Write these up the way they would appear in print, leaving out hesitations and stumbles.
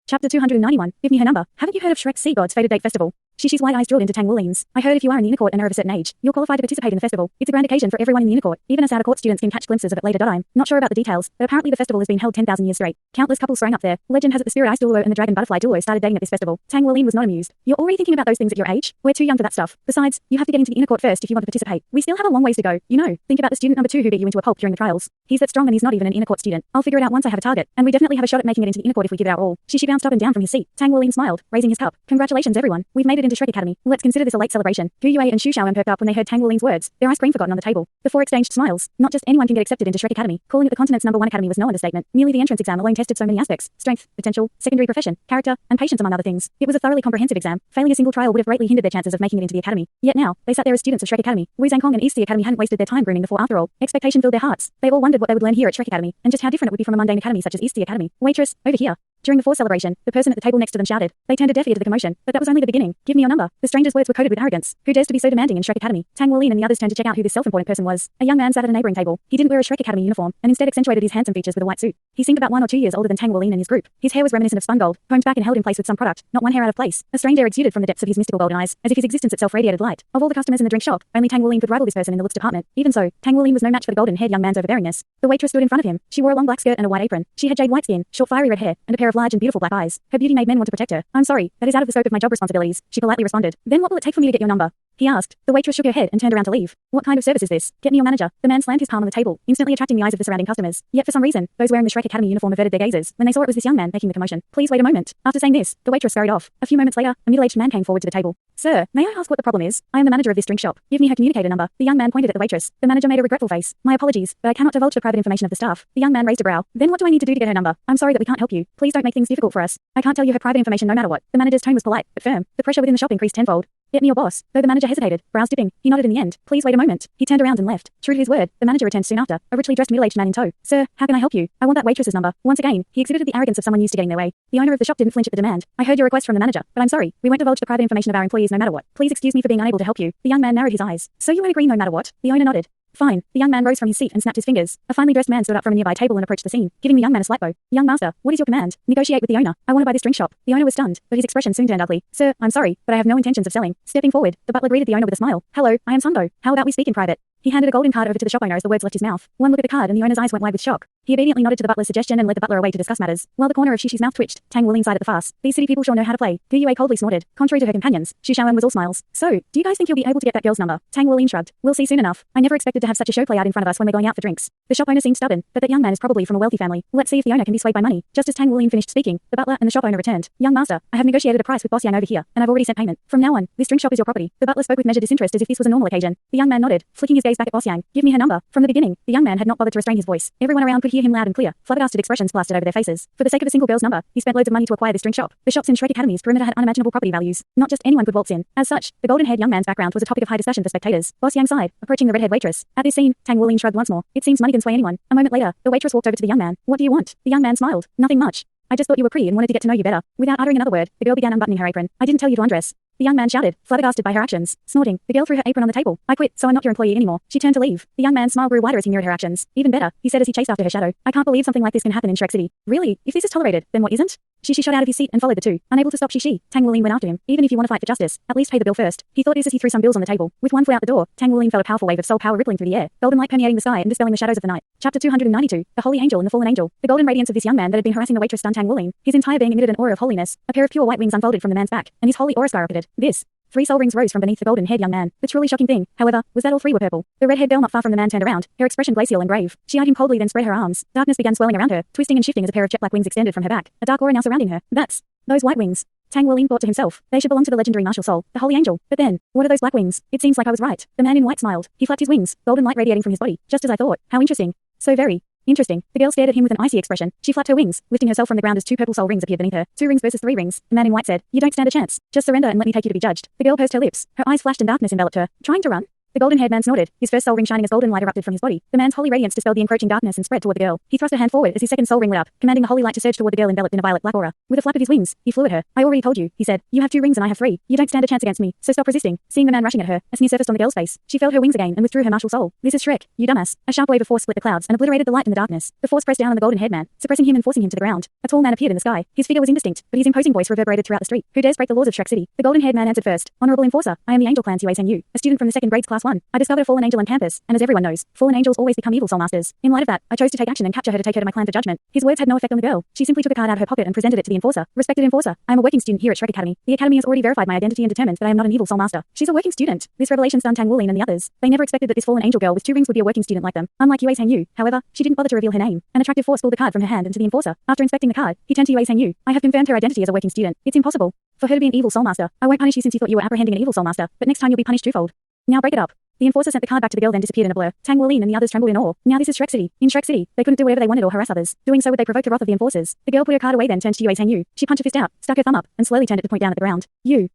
Chapter 291. Give me her number. Haven't you heard of Shrek's Sea God's Fated Date Festival? Shishi's wide eyes drilled into Tang Wulin's. I heard if you are in the inner court and are of a certain age, you'll qualify to participate in the festival. It's a grand occasion for everyone in the inner court. Even us outer court students can catch glimpses of it later. I'm not sure about the details, but apparently the festival has been held 10,000 years straight. Countless couples sprang up there. Legend has it the spirit ice Douluo and the dragon butterfly Douluo started dating at this festival. Tang Wulin was not amused. You're already thinking about those things at your age? We're too young for that stuff. Besides, you have to get into the inner court first if you want to participate. We still have a long ways to go. You know, think about the student number 2 who beat you into a pulp during the trials. He's that strong and he's not even an inner court student. I'll figure it out once I have a target, and we definitely have a shot at making it into the inner court if we give it our all. Shishi bounced up and down from his seat. Tang Wulin smiled, raising his cup. Congratulations everyone. We've made it into Shrek Academy. Let's consider this a late celebration. Gu Yue and Xu Xiaoan perked up when they heard Tang Wulin's words, their ice cream forgotten on the table. The four exchanged smiles. Not just anyone can get accepted into Shrek Academy. Calling it the continent's #1 academy was no understatement. Merely the entrance exam alone tested so many aspects: strength, potential, secondary profession, character, and patience among other things. It was a thoroughly comprehensive exam. Failing a single trial would have greatly hindered their chances of making it into the academy. Yet now, they sat there as students of Shrek Academy. Wu Zhangkong and East Sea Academy hadn't wasted their time grooming the four after all. Expectation filled their hearts. They all wondered what they would learn here at Shrek Academy, and just how different it would be from a mundane academy such as East Sea Academy. Waitress, over here. During the four celebration, the person at the table next to them shouted. They turned a deaf ear to the commotion, but that was only the beginning. Give me your number. The stranger's words were coded with arrogance. Who dares to be so demanding in Shrek Academy? Tang Wulin and the others turned to check out who this self-important person was. A young man sat at a neighboring table. He didn't wear a Shrek Academy uniform, and instead accentuated his handsome features with a white suit. He seemed about 1 or 2 years older than Tang Wulin and his group. His hair was reminiscent of spun gold, combed back and held in place with some product, not one hair out of place. A strange air exuded from the depths of his mystical golden eyes, as if his existence itself radiated light. Of all the customers in the drink shop, only Tang Wulin could rival this person in the looks department. Even so, Tang Wulin was no match for the golden-haired young man's overbearingness. The waitress stood in front of him. She wore a long black skirt and a white apron. She had jade white skin, short fiery red hair, and a pair of large and beautiful black eyes. Her beauty made men want to protect her. I'm sorry, that is out of the scope of my job responsibilities, she politely responded. Then what will it take for me to get your number? He asked. The waitress shook her head and turned around to leave. What kind of service is this? Get me your manager. The man slammed his palm on the table, instantly attracting the eyes of the surrounding customers. Yet for some reason, those wearing the Shrek Academy uniform averted their gazes when they saw it was this young man making the commotion. Please wait a moment. After saying this, the waitress scurried off. A few moments later, a middle-aged man came forward to the table. Sir, may I ask what the problem is? I am the manager of this drink shop. Give me her communicator number. The young man pointed at the waitress. The manager made a regretful face. My apologies, but I cannot divulge the private information of the staff. The young man raised a brow. Then what do I need to do to get her number? I'm sorry that we can't help you. Please don't make things difficult for us. I can't tell you her private information no matter what. The manager's tone was polite, but firm. The pressure within the shop increased tenfold. Get me your boss. Though the manager hesitated, brows dipping, he nodded in the end. Please wait a moment. He turned around and left. True to his word, the manager returned soon after, a richly dressed middle-aged man in tow. Sir, how can I help you? I want that waitress's number. Once again, he exhibited the arrogance of someone used to getting their way. The owner of the shop didn't flinch at the demand. I heard your request from the manager, but I'm sorry, we won't divulge the private information of our employees no matter what. Please excuse me for being unable to help you. The young man narrowed his eyes. So you won't agree no matter what? The owner nodded. Fine. The young man rose from his seat and snapped his fingers. A finely dressed man stood up from a nearby table and approached the scene, giving the young man a slight bow. Young master, what is your command? Negotiate with the owner. I want to buy this drink shop. The owner was stunned, but his expression soon turned ugly. Sir, I'm sorry, but I have no intentions of selling. Stepping forward, the butler greeted the owner with a smile. Hello, I am Sunbo. How about we speak in private? He handed a golden card over to the shop owner as the words left his mouth. One look at the card and the owner's eyes went wide with shock. He obediently nodded to the butler's suggestion and led the butler away to discuss matters. While the corner of Shishi's mouth twitched, Tang Wulin sighed at the farce. These city people sure know how to play. Gu Yue coldly snorted. Contrary to her companions, Xu Xiaoan was all smiles. So, do you guys think you'll be able to get that girl's number? Tang Wulin shrugged. We'll see soon enough. I never expected to have such a show play out in front of us when we're going out for drinks. The shop owner seemed stubborn, but that young man is probably from a wealthy family. Let's see if the owner can be swayed by money. Just as Tang Wulin finished speaking, the butler and the shop owner returned. Young master, I have negotiated a price with Boss Yang over here, and I've already sent payment. From now on, this drink shop is your property. The butler spoke with measured disinterest as if this was a normal occasion. The young man nodded, flicking his gaze back at Boss Yang. Give me her number. From the beginning, the young man had not bothered to restrain his voice. Everyone around could hear him loud and clear. Flabbergasted expressions plastered over their faces. For the sake of a single girl's number, he spent loads of money to acquire this drink shop. The shops in Shrek Academy's perimeter had unimaginable property values. Not just anyone could waltz in. As such, the golden-haired young man's background was a topic of high discussion for spectators. Boss Yang sighed, approaching the red-haired waitress. At this scene, Tang Wulin shrugged once more. It seems money can sway anyone. A moment later, the waitress walked over to the young man. What do you want? The young man smiled. Nothing much. I just thought you were pretty and wanted to get to know you better. Without uttering another word, the girl began unbuttoning her apron. I didn't tell you to undress. The young man shouted, flabbergasted by her actions. Snorting, the girl threw her apron on the table. I quit, so I'm not your employee anymore. She turned to leave. The young man's smile grew wider as he mirrored her actions. Even better, he said as he chased after her shadow. I can't believe something like this can happen in Shrek City. Really? If this is tolerated, then what isn't? Shishi shot out of his seat and followed the two. Unable to stop Shishi, Tang Wulin went after him. Even if you want to fight for justice, at least pay the bill first. He thought this as he threw some bills on the table. With one foot out the door, Tang Wulin felt a powerful wave of soul power rippling through the air, golden light permeating the sky and dispelling the shadows of the night. Chapter 292. The Holy Angel and the Fallen Angel. The golden radiance of this young man that had been harassing the waitress stunned Tang Wulin. His entire being emitted an aura of holiness. A pair of pure white wings unfolded from the man's back, and his holy aura skyrocketed. This. 3 soul rings rose from beneath the golden-haired young man. The truly shocking thing, however, was that all 3 were purple. The red-haired girl not far from the man turned around, her expression glacial and grave. She eyed him coldly then spread her arms. Darkness began swelling around her, twisting and shifting as a pair of jet-black wings extended from her back. A dark aura now surrounding her. Those white wings. Tang Wulin thought to himself, they should belong to the legendary martial soul, the Holy Angel. But then, what are those black wings? It seems like I was right. The man in white smiled. He flapped his wings, golden light radiating from his body. Just as I thought. How interesting. So very interesting. The girl stared at him with an icy expression. She flapped her wings, lifting herself from the ground as 2 purple soul rings appeared beneath her. 2 rings versus 3 rings. The man in white said, you don't stand a chance. Just surrender and let me take you to be judged. The girl pursed her lips. Her eyes flashed and darkness enveloped her. Trying to run? The golden-haired man snorted, his first soul ring shining as golden light erupted from his body. The man's holy radiance dispelled the encroaching darkness and spread toward the girl. He thrust a hand forward as his second soul ring lit up, commanding the holy light to surge toward the girl enveloped in a violet black aura. With a flap of his wings, he flew at her. I already told you, he said. You have 2 rings and I have 3. You don't stand a chance against me, so stop resisting. Seeing the man rushing at her, a sneer surfaced on the girl's face. She felt her wings again and withdrew her martial soul. This is Shrek, you dumbass. A sharp wave of force split the clouds and obliterated the light in the darkness. The force pressed down on the golden-haired man, suppressing him and forcing him to the ground. A tall man appeared in the sky. His figure was indistinct, but his imposing voice reverberated throughout the street. Who dares break the laws of Shrek City? The golden-haired man answered first. Honorable enforcer, I am the Angel Clan's Yu, a student from the 2nd grades class 1. I discovered a fallen angel on campus, and as everyone knows, fallen angels always become evil soul masters. In light of that, I chose to take action and capture her to take her to my clan for judgment. His words had no effect on the girl. She simply took a card out of her pocket and presented it to the enforcer. Respected enforcer, I am a working student here at Shrek Academy. The academy has already verified my identity and determined that I am not an evil soul master. She's a working student. This revelation stunned Tang Wuling and the others. They never expected that this fallen angel girl with 2 rings would be a working student like them. Unlike Yu, however, she didn't bother to reveal her name. An attractive force pulled the card from her hand into the enforcer. After inspecting the card, he turned to Yu. I have confirmed her identity as a working student. It's impossible for her to be an evil soul master. I won't punish you since you thought you were apprehending an evil soul master, but next time you'll be punished twofold. Now break it up. The enforcer sent the card back to the girl, then disappeared in a blur. Tang Wuling and the others trembled in awe. Now this is Shrek City. In Shrek City, they couldn't do whatever they wanted or harass others. Doing so would they provoke the wrath of the enforcers. The girl put her card away, then turned to Yu. She punched a fist out, stuck her thumb up, and slowly turned it to point down at the ground. Yu's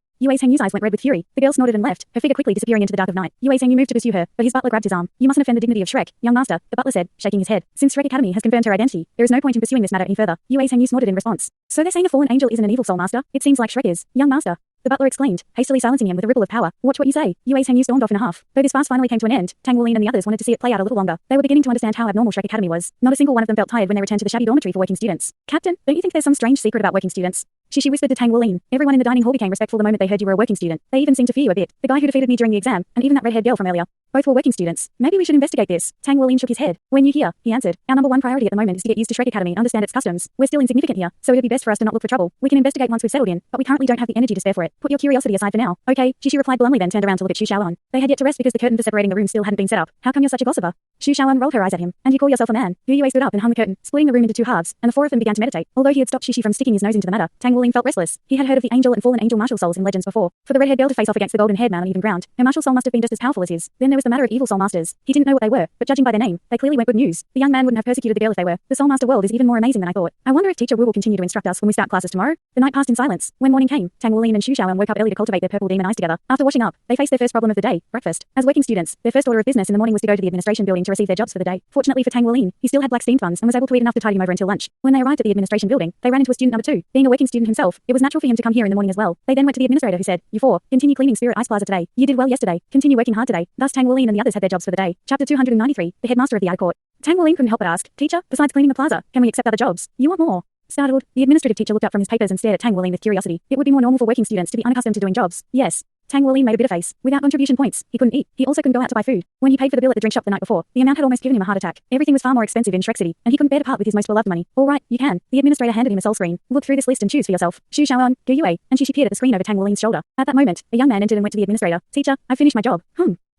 eyes went red with fury. The girl snorted and left, her figure quickly disappearing into the dark of night. Yu moved to pursue her, but his butler grabbed his arm. You mustn't offend the dignity of Shrek, young master, the butler said, shaking his head. Since Shrek Academy has confirmed her identity, there is no point in pursuing this matter any further. Yu snorted in response. So they're saying a fallen angel isn't an evil soul master? It seems like Shrek is, young master. The butler exclaimed, hastily silencing him with a ripple of power. Watch what you say. Yu stormed off in a huff. Though this fast finally came to an end, Tang Wuling and the others wanted to see it play out a little longer. They were beginning to understand how abnormal Shrek Academy was. Not a single one of them felt tired when they returned to the shabby dormitory for working students. Captain, don't you think there's some strange secret about working students? She whispered to Tang Wuling. Everyone in the dining hall became respectful the moment they heard you were a working student. They even seemed to fear you a bit. The guy who defeated me during the exam, and even that red-haired girl from earlier. Both were working students. Maybe we should investigate this. Tang Wuling shook his head. When you hear, he answered. Our number 1 priority at the moment is to get used to Shrek Academy and understand its customs. We're still insignificant here, so it'd be best for us to not look for trouble. We can investigate once we've settled in, but we currently don't have the energy to spare for it. Put your curiosity aside for now. Okay, She replied bluntly, then turned around to look at Shu Shaoan. They had yet to rest because the curtain for separating the rooms still hadn't been set up. How come you're such a gossiper? Shu Shaoan rolled her eyes at him. And you call yourself a man? Yu stood up and hung the curtain, splitting the room into 2 halves, and the 4 of them began to meditate. Although he had stopped Shishi from sticking his nose into the matter, Tang Wuling felt restless. He had heard of the angel and fallen angel martial souls in legends before. For the red-haired girl to face off against the golden-haired man on even ground, her martial soul must have been just as powerful as his. Then there was the matter of evil soul masters. He didn't know what they were, but judging by their name, they clearly weren't good news. The young man wouldn't have persecuted the girl if they were. The soul master world is even more amazing than I thought. I wonder if Teacher Wu will continue to instruct us when we start classes tomorrow. The night passed in silence. When morning came, Tang Wuling and Shu Shaoan woke up early to cultivate their purple demon eyes together. After washing up, they faced their first problem of the day, breakfast. As working students, their first order of business in the morning was to go to the administration building to receive their jobs for the day. Fortunately for Tang Wuling, he still had black steamed buns and was able to eat enough to tide him over until lunch. When they arrived at the administration building, they ran into a student number 2. Being a working student himself, it was natural for him to come here in the morning as well. They then went to the administrator, who said, "You 4, continue cleaning Spirit Ice Plaza today. You did well yesterday. Continue working hard today." Thus Tang Wuling and the others had their jobs for the day. Chapter 293, the headmaster of the outer court. Tang Wuling couldn't help but ask, "Teacher, besides cleaning the plaza, can we accept other jobs? You want more?" Startled, the administrative teacher looked up from his papers and stared at Tang Wuling with curiosity. It would be more normal for working students to be unaccustomed to doing jobs. Yes. Tang Wuling made a bitter face. Without contribution points, he couldn't eat. He also couldn't go out to buy food. When he paid for the bill at the drink shop the night before, the amount had almost given him a heart attack. Everything was far more expensive in Shrek City, and he couldn't bear to part with his most beloved money. All right, you can. The administrator handed him a soul screen. Look through this list and choose for yourself. Shu Shaoan, Dou Yue, and she peered at the screen over Tang Wuling's shoulder. At that moment, a young man entered and went to the administrator. "Teacher, I finished my job."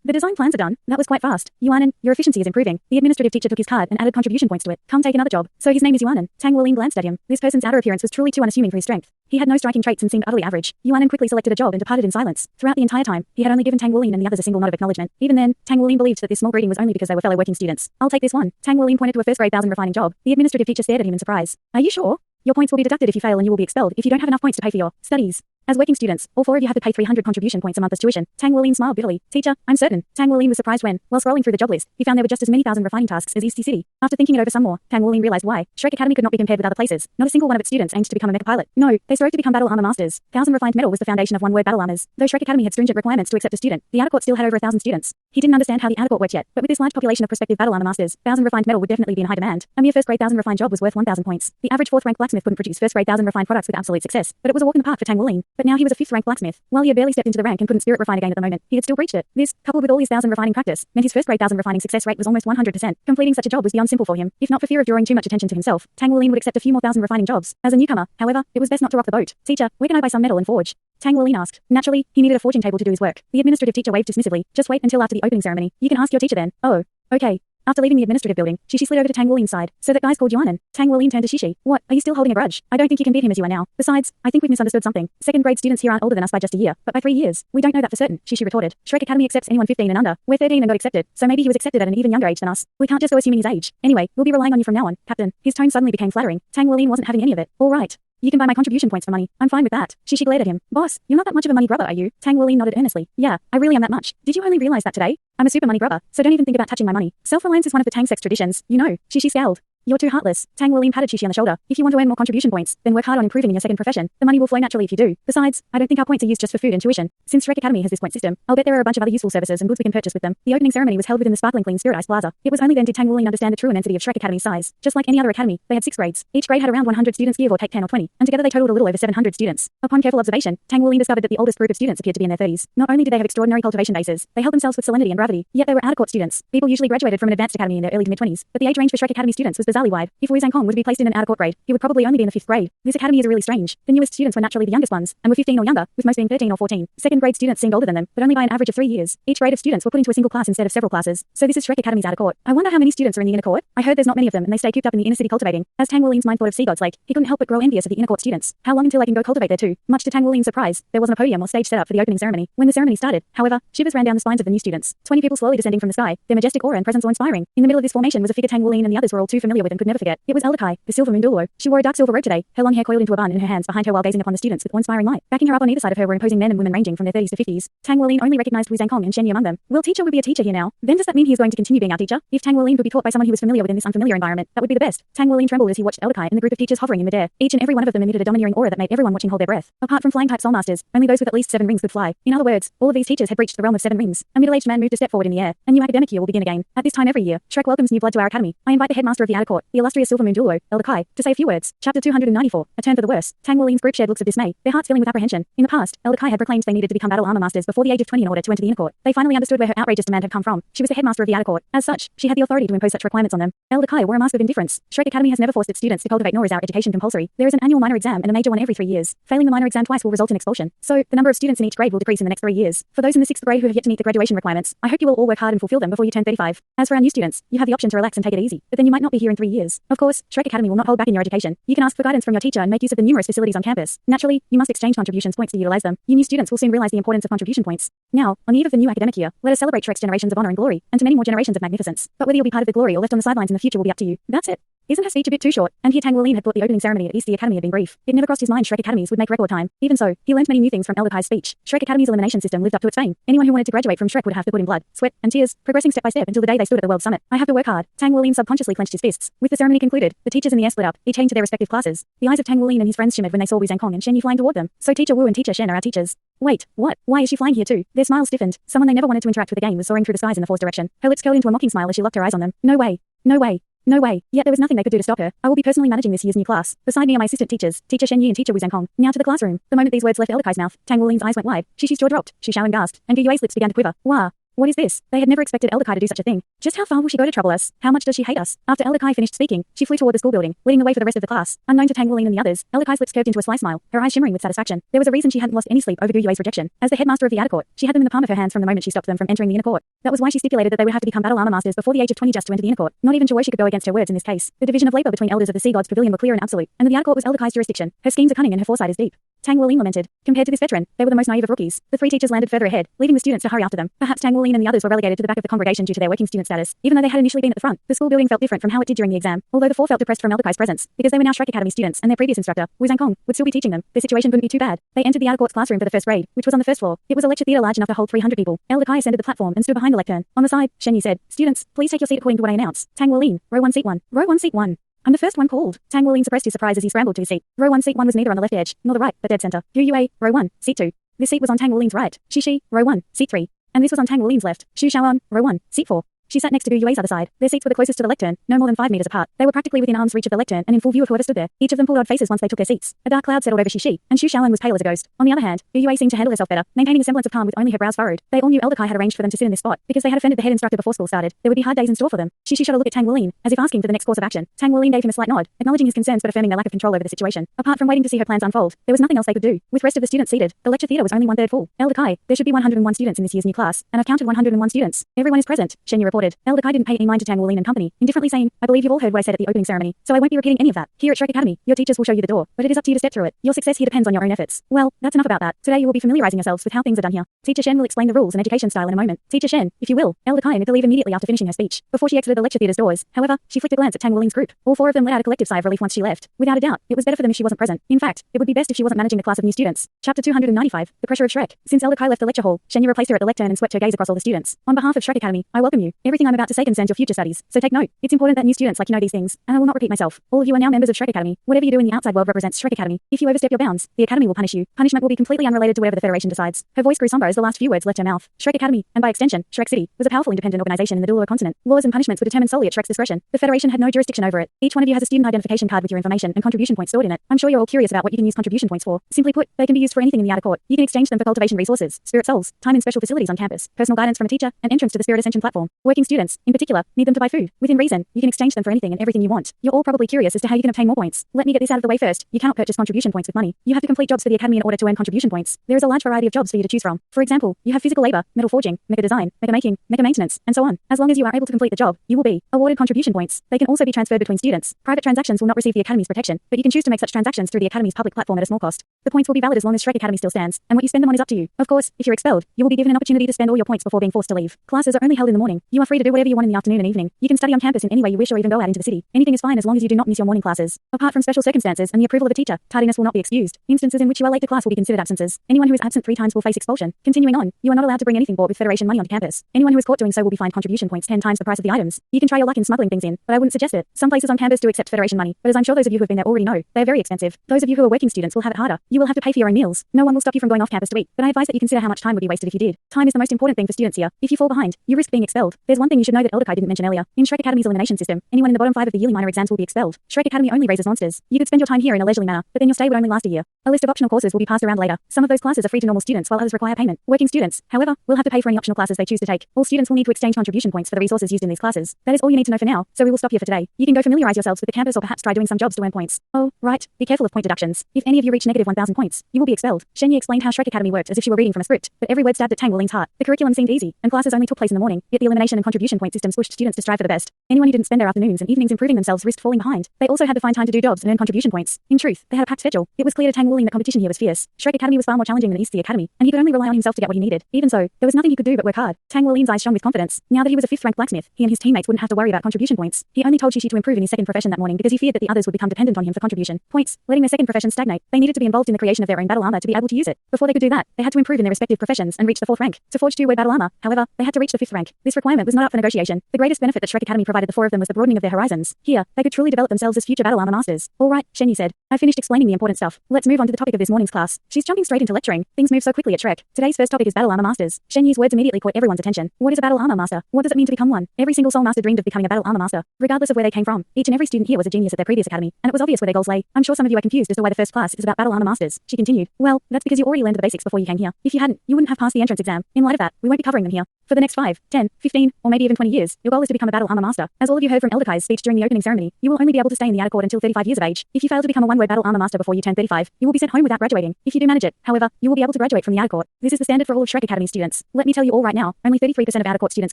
The design plans are done. That was quite fast. Yuanan, your efficiency is improving. The administrative teacher took his card and added contribution points to it. Come take another job. So his name is Yuanan. Tang Wuling glanced at him. This person's outer appearance was truly too unassuming for his strength. He had no striking traits and seemed utterly average. Yuanan quickly selected a job and departed in silence. Throughout the entire time, he had only given Tang Wuling and the others a single nod of acknowledgement. Even then, Tang Wuling believed that this small greeting was only because they were fellow working students. "I'll take this one." Tang Wuling pointed to a first-grade 1000 refining job. The administrative teacher stared at him in surprise. "Are you sure? Your points will be deducted if you fail and you will be expelled if you don't have enough points to pay for your studies. As working students, all 4 of you have to pay 300 contribution points a month as tuition." Tang Wuling smiled bitterly. "Teacher, I'm certain." Tang Wuling was surprised when, while scrolling through the job list, he found there were just as many 1000 refining tasks as East City. After thinking it over some more, Tang Wuling realized why. Shrek Academy could not be compared with other places. Not a single one of its students aimed to become a mecha pilot. No, they strove to become battle armor masters. 1000 refined metal was the foundation of one-word battle armors. Though Shrek Academy had stringent requirements to accept a student, the outer court still had over 1000 students. He didn't understand how the outer court worked yet, but with this large population of prospective battle armor masters, 1000 refined metal would definitely be in high demand. A mere first-grade 1000 refined job was worth 1000 points. The average 4th-rank blacksmith couldn't produce first-grade 1000 refined products with absolute success, but it was a walk in the park for Tang Wuling. But now he was a 5th-rank blacksmith. While he had barely stepped into the rank and couldn't spirit refine again at the moment, he had still reached it. This, coupled with all his 1000 refining practice, meant his first-grade 1000 refining success rate was almost 100%. Completing such a job was beyond simple for him. If not for fear of drawing too much attention to himself, Tang Wuling would accept a few more 1000 refining jobs. As a newcomer, however, it was best not to rock the boat. "Teacher, where can I buy some metal and forge?" Tang Wuling asked. Naturally, he needed a forging table to do his work. The administrative teacher waved dismissively. "Just wait until after the opening ceremony. You can ask your teacher then." "Oh, okay." After leaving the administrative building, Shishi slid over to Tang Wuling's side. "So that guy's called Yuanan." Tang Wuling turned to Shishi. "What, are you still holding a grudge? I don't think you can beat him as you are now. Besides, I think we've misunderstood something. 2nd grade students here aren't older than us by just a year, but by 3 years. We don't know that for certain," Shishi retorted. "Shrek Academy accepts anyone 15 and under. We're 13 and got accepted, so maybe he was accepted at an even younger age than us. We can't just go assuming his age. Anyway, we'll be relying on you from now on, Captain." His tone suddenly became flattering. Tang Wuling wasn't having any of it. "All right. You can buy my contribution points for money. I'm fine with that. She glared at him. Boss, you're not that much of a money grubber, are you? Tang Wuling nodded earnestly. Yeah, I really am that much. Did you only realize that today? I'm a super money grubber, so don't even think about touching my money. Self-reliance is one of the Tang sex traditions, you know. She scowled. You're too heartless. Tang Wuling patted Shishi on the shoulder. If you want to earn more contribution points, then work hard on improving in your second profession. The money will flow naturally if you do. Besides, I don't think our points are used just for food and tuition. Since Shrek Academy has this point system, I'll bet there are a bunch of other useful services and goods we can purchase with them. The opening ceremony was held within the sparkling clean Spirit Ice Plaza. It was only then did Tang Wuling understand the true immensity of Shrek Academy's size. Just like any other academy, they had 6 grades. Each grade had around 100 students, give or take 10 or 20, and together they totaled a little over 700 students. Upon careful observation, Tang Wuling discovered that the oldest group of students appeared to be in their 30s. Not only did they have extraordinary cultivation bases, they held themselves with salinity and gravity, yet they were out-of-court students. People usually graduated from an advanced academy in their early to mid-20s, but the age range for Shrek Academy students was bizarrely wide. If Wu Zhangkong were to be placed in an out-of-court grade, he would probably only be in the 5th grade. This academy is really strange. The newest students were naturally the youngest ones, and were 15 or younger, with most being 13 or 14. Second grade students seemed older than them, but only by an average of 3 years. Each grade of students were put into a single class instead of several classes. So this is Shrek Academy's outer court. I wonder how many students are in the inner court. I heard there's not many of them, and they stay cooped up in the inner city cultivating. As Tang Wuling's mind thought of Sea God's Lake, he couldn't help but grow envious of the inner court students. How long until I can go cultivate there too? Much to Tang Wuling's surprise, there wasn't a podium or stage set up for the opening ceremony. When the ceremony started, however, shivers ran down the spines of the new students. 20 people slowly descending from the sky, their majestic aura and presence awe-inspiring. In the middle of this formation was a figure Tang Wuling and the others were all too familiar with and could never forget. It was Elder Kai, the silver moon Douluo. She wore a dark silver robe today, her long hair coiled into a bun in her hands behind her while gazing upon the students with awe-inspiring light. Backing her up on either side of her were imposing men and women ranging from their 30s to 50s. Tang Wuling only recognized Wu Zhangkong and Shen Yi among them. Will teacher would be a teacher here now? Then does that mean he is going to continue being our teacher? If Tang Wuling could be taught by someone who was familiar within this unfamiliar environment, that would be the best. Tang Wuling trembled as he watched Elder Kai and the group of teachers hovering in midair. Each and every one of them emitted a domineering aura that made everyone watching hold their breath. Apart from flying type soul masters, only those with at least 7 rings could fly. In other words, all of these teachers had reached the realm of 7 rings. A middle-aged man moved a step forward in the air. A new academic year will begin again. At this time every year, Shrek welcomes new blood to our academy. I invite the headmaster of the outer court, the illustrious silver moon Douluo, Elder Kai, to say a few words. Chapter 294. A turn for the worse. Tang Wuling's group shared looks of dismay, their hearts filling with apprehension. In the past, Elder Kai had proclaimed they needed to become battle armor masters before the age of 20 in order to enter the inner court. They finally understood where her outrageous demand had come from. She was the headmaster of the outer court. As such, she had the authority to impose such requirements on them. Elder Kai wore a mask of indifference. Shrek Academy has never forced its students to cultivate, nor is our education compulsory. There is an annual minor exam and a major one every 3 years. Failing the minor exam twice will result in expulsion. So, the number of students in each grade will decrease in the next 3 years. For those in the 6th grade who have yet to meet the graduation requirements, I hope you will all work hard and fulfill them before you turn 35. As for our new students, you have the option to relax and take it easy, but then you might not be here in 3 years. Of course, Shrek Academy will not hold back in your education. You can ask for guidance from your teacher and make use of the numerous facilities on campus. Naturally, you must exchange contributions points to utilize them. You new students will soon realize the importance of contribution points. Now, on the eve of the new academic year, let us celebrate Shrek's generations of honor and glory, and to many more generations of magnificence. But whether you'll be part of the glory or left on the sidelines in the future will be up to you. That's it. Isn't her speech a bit too short? And here Tang Wuling had thought the opening ceremony at East the Academy had been brief. It never crossed his mind Shrek Academies would make record time. Even so, he learned many new things from Elder Kai's speech. Shrek Academy's elimination system lived up to its fame. Anyone who wanted to graduate from Shrek would have to put in blood, sweat, and tears, progressing step by step until the day they stood at the world summit. I have to work hard. Tang Wuling subconsciously clenched his fists. With the ceremony concluded, the teachers in the air split up, each heading to their respective classes. The eyes of Tang Wuling and his friends shimmered when they saw Wu Zhangkong and Shen Yi flying toward them. So Teacher Wu and Teacher Shen are our teachers. Wait, what? Why is she flying here too? Their smiles stiffened. Someone they never wanted to interact with again was soaring through the skies in the force direction. Her lips curled into a mocking smile as she locked her eyes on them. No way. No way. No way. Yet there was nothing they could do to stop her. I will be personally managing this year's new class. Beside me are my assistant teachers, Teacher Shen Yi and Teacher Wu Zhangkong. Now to the classroom. The moment these words left Elder Kai's mouth, Tang Wuling's eyes went wide. Shishi's jaw dropped. Xu Xiaoan gasped, and Gu Yue's lips began to quiver. Wah. What is this? They had never expected Elder Kai to do such a thing. Just how far will she go to trouble us? How much does she hate us? After Elder Kai finished speaking, she flew toward the school building, leading the way for the rest of the class. Unknown to Tang Wuling and the others, Elder Kai's lips curved into a sly smile, her eyes shimmering with satisfaction. There was a reason she hadn't lost any sleep over Gu Yue's rejection. As the headmaster of the outer court, she had them in the palm of her hands from the moment she stopped them from entering the inner court. That was why she stipulated that they would have to become battle armor masters before the age of 20 just to enter the inner court. Not even Chawoshi could go against her words in this case. The division of labor between elders of the Sea Gods Pavilion were clear and absolute, and the outer court was Elder Kai's jurisdiction. Her schemes are cunning and her foresight is deep. Tang Wuling lamented. Compared to this veteran, they were the most naive of rookies. The 3 teachers landed further ahead, leaving the students to hurry after them. Perhaps Tang Wuling and the others were relegated to the back of the congregation due to their working student status. Even though they had initially been at the front, the school building felt different from how it did during the exam. Although the 4 felt depressed from Elder Kai's presence, because they were now Shrek Academy students and their previous instructor, Wu Zhangkong, would still be teaching them. The situation couldn't be too bad. They entered the outer court's classroom for the first grade, which was on the first floor. It was a lecture theatre large enough to hold 300 people. Elder Kai ascended the platform and stood behind the lectern. On the side, Shen Yi said, "Students, please take your seat according to what I announce. Tang Wuling, row 1 seat 1. Row 1 seat 1. I'm the first one called." Tang Wuling suppressed his surprise as he scrambled to his seat. Row 1 seat 1 was neither on the left edge, nor the right, but dead center. Gu Yue, row 1, seat 2. This seat was on Tang Wuling's right. Shishi, row 1, seat 3. And this was on Tang Wuling's left. Xu Xiaoan, row 1, seat 4. She sat next to Gu Yue's other side. Their seats were the closest to the lectern, no more than 5 meters apart. They were practically within arm's reach of the lectern and in full view of whoever stood there. Each of them pulled odd faces once they took their seats. A dark cloud settled over Shishi, and Xu Xiaoan was pale as a ghost. On the other hand, Gu Yue seemed to handle herself better, maintaining a semblance of calm with only her brows furrowed. They all knew Elder Kai had arranged for them to sit in this spot, because they had offended the head instructor before school started. There would be hard days in store for them. Shishi shot a look at Tang Wuling, as if asking for the next course of action. Tang Wuling gave him a slight nod, acknowledging his concerns but affirming their lack of control over the situation. Apart from waiting to see her plans unfold, there was nothing else they could do. With rest of the students seated, the lecture theatre was only 1/3 full. Elder Kai, there should be 101 students in this year's new class, and I've counted 101 students. Everyone is present, Shen Yi reported. nodded. Elder Kai didn't pay any mind to Tang Wulin and company, indifferently saying, I believe you've all heard what I said at the opening ceremony, so I won't be repeating any of that. Here at Shrek Academy, your teachers will show you the door, but it is up to you to step through it. Your success here depends on your own efforts. Well, that's enough about that. Today you will be familiarizing yourselves with how things are done here. Teacher Shen will explain the rules and education style in a moment. Teacher Shen, if you will. Elder Kai had to leave immediately after finishing her speech. Before she exited the lecture theater's doors, however, she flicked a glance at Tang Wulin's group. All four of them let out a collective sigh of relief once she left. Without a doubt, it was better for them if she wasn't present. In fact, it would be best if she wasn't managing the class of new students. Chapter 295, The Pressure of Shrek. Since Elder Kai left the lecture hall, Shen replaced her at the lectern and swept her gaze across all the students. On behalf of Shrek Academy, I welcome you. Everything I'm about to say concerns your future studies, so take note. It's important that new students like you know these things, and I will not repeat myself. All of you are now members of Shrek Academy. Whatever you do in the outside world represents Shrek Academy. If you overstep your bounds, the Academy will punish you. Punishment will be completely unrelated to whatever the Federation decides. Her voice grew somber as the last few words left her mouth. Shrek Academy, and by extension, Shrek City, was a powerful independent organization in the Douluo continent. Laws and punishments were determined solely at Shrek's discretion. The Federation had no jurisdiction over it. Each one of you has a student identification card with your information and contribution points stored in it. I'm sure you're all curious about what you can use contribution points for. Simply put, they can be used for anything in the outer court. You can exchange them for cultivation resources, spirit souls, time in special facilities on campus, personal guidance from a teacher, and entrance to the Spirit Ascension platform. Working students, in particular, need them to buy food. Within reason, you can exchange them for anything and everything you want. You're all probably curious as to how you can obtain more points. Let me get this out of the way first. You cannot purchase contribution points with money. You have to complete jobs for the Academy in order to earn contribution points. There is a large variety of jobs for you to choose from. For example, you have physical labor, metal forging, mecha design, mecha making, mecha maintenance, and so on. As long as you are able to complete the job, you will be awarded contribution points. They can also be transferred between students. Private transactions will not receive the Academy's protection, but you can choose to make such transactions through the Academy's public platform at a small cost. The points will be valid as long as Shrek Academy still stands, and what you spend them on is up to you. Of course, if you're expelled, you will be given an opportunity to spend all your points before being forced to leave. Classes are only held in the morning. You are free to do whatever you want in the afternoon and evening. You can study on campus in any way you wish or even go out into the city. Anything is fine as long as you do not miss your morning classes. Apart from special circumstances and the approval of a teacher, tardiness will not be excused. Instances in which you are late to class will be considered absences. Anyone who is absent 3 times will face expulsion. Continuing on, you are not allowed to bring anything bought with Federation money onto campus. Anyone who is caught doing so will be fined contribution points 10 times the price of the items. You can try your luck in smuggling things in, but I wouldn't suggest it. Some places on campus do accept Federation money, but as I'm sure those of you who have been there already know, they are very expensive. Those of you who are working students will have it harder. You will have to pay for your own meals. No one will stop you from going off campus to eat, but I advise that you consider how much time would be wasted if you did. Time is the most important thing for students here. If you fall behind, you risk being expelled. There's one thing you should know that Elder Kai didn't mention earlier. In Shrek Academy's elimination system, anyone in the bottom 5 of the yearly minor exams will be expelled. Shrek Academy only raises monsters. You could spend your time here in a leisurely manner, but then your stay would only last a year. A list of optional courses will be passed around later. Some of those classes are free to normal students while others require payment. Working students, however, will have to pay for any optional classes they choose to take. All students will need to exchange contribution points for the resources used in these classes. That is all you need to know for now, so we will stop here for today. You can go familiarize yourselves with the campus or perhaps try doing some jobs to earn points. Oh, right, be careful of point deductions. If any of you reach negative 1,000 points, you will be expelled. Shen explained how Shrek Academy worked as if she were reading from a script, but every word stabbed at Tang Wulin's heart. The curriculum seemed easy, and classes only took place in the morning, yet the elimination and contribution point systems pushed students to strive for the best. Anyone who didn't spend their afternoons and evenings improving themselves risked falling behind. They also had to find time to do jobs and earn contribution points. In truth, they had a packed schedule. It was clear to Tang Wulin that competition here was fierce. Shrek Academy was far more challenging than East Sea Academy, and he could only rely on himself to get what he needed. Even so, there was nothing he could do but work hard. Tang Wulin's eyes shone with confidence. Now that he was a 5th-rank blacksmith, he and his teammates wouldn't have to worry about contribution points. He only told Shishi to improve in his second profession that morning because he feared that the others would become dependent on him for contribution points, letting their second profession stagnate. They needed to be involved in the creation of their own battle armor to be able to use it. Before they could do that, they had to improve in their respective professions and reach the 4th rank. To forge 2-word battle armor, however, they had to reach the 5th rank. This requirement was not up for negotiation. The greatest benefit that Shrek Academy provided the 4 of them was the broadening of their horizons. Here, they could truly develop themselves as future battle armor masters. All right, Shen said. I finished explaining the important stuff. Let's move on to the topic of this morning's class. She's jumping straight into lecturing. Things move so quickly at Shrek. Today's first topic is battle armor masters. Shen Yi's words immediately caught everyone's attention. What is a battle armor master? What does it mean to become one? Every single soul master dreamed of becoming a battle armor master. Regardless of where they came from, each and every student here was a genius at their previous academy, and it was obvious where their goals lay. I'm sure some of you are confused as to why the first class is about battle armor masters. She continued. Well, that's because you already learned the basics before you came here. If you hadn't, you wouldn't have passed the entrance exam. In light of that, we won't be covering them here. For the next 5, 10, 15, or maybe even 20 years, your goal is to become a battle armor master. As all of you heard from Elder Kai's speech during the opening ceremony, you will only be able to stay in the outer court until 35 years of age. If you fail to become a 1-word battle armor master before you turn 35, you will be sent home without graduating. If you do manage it, however, you will be able to graduate from the outer court. This is the standard for all of Shrek Academy students. Let me tell you all right now, only 33% of outer court students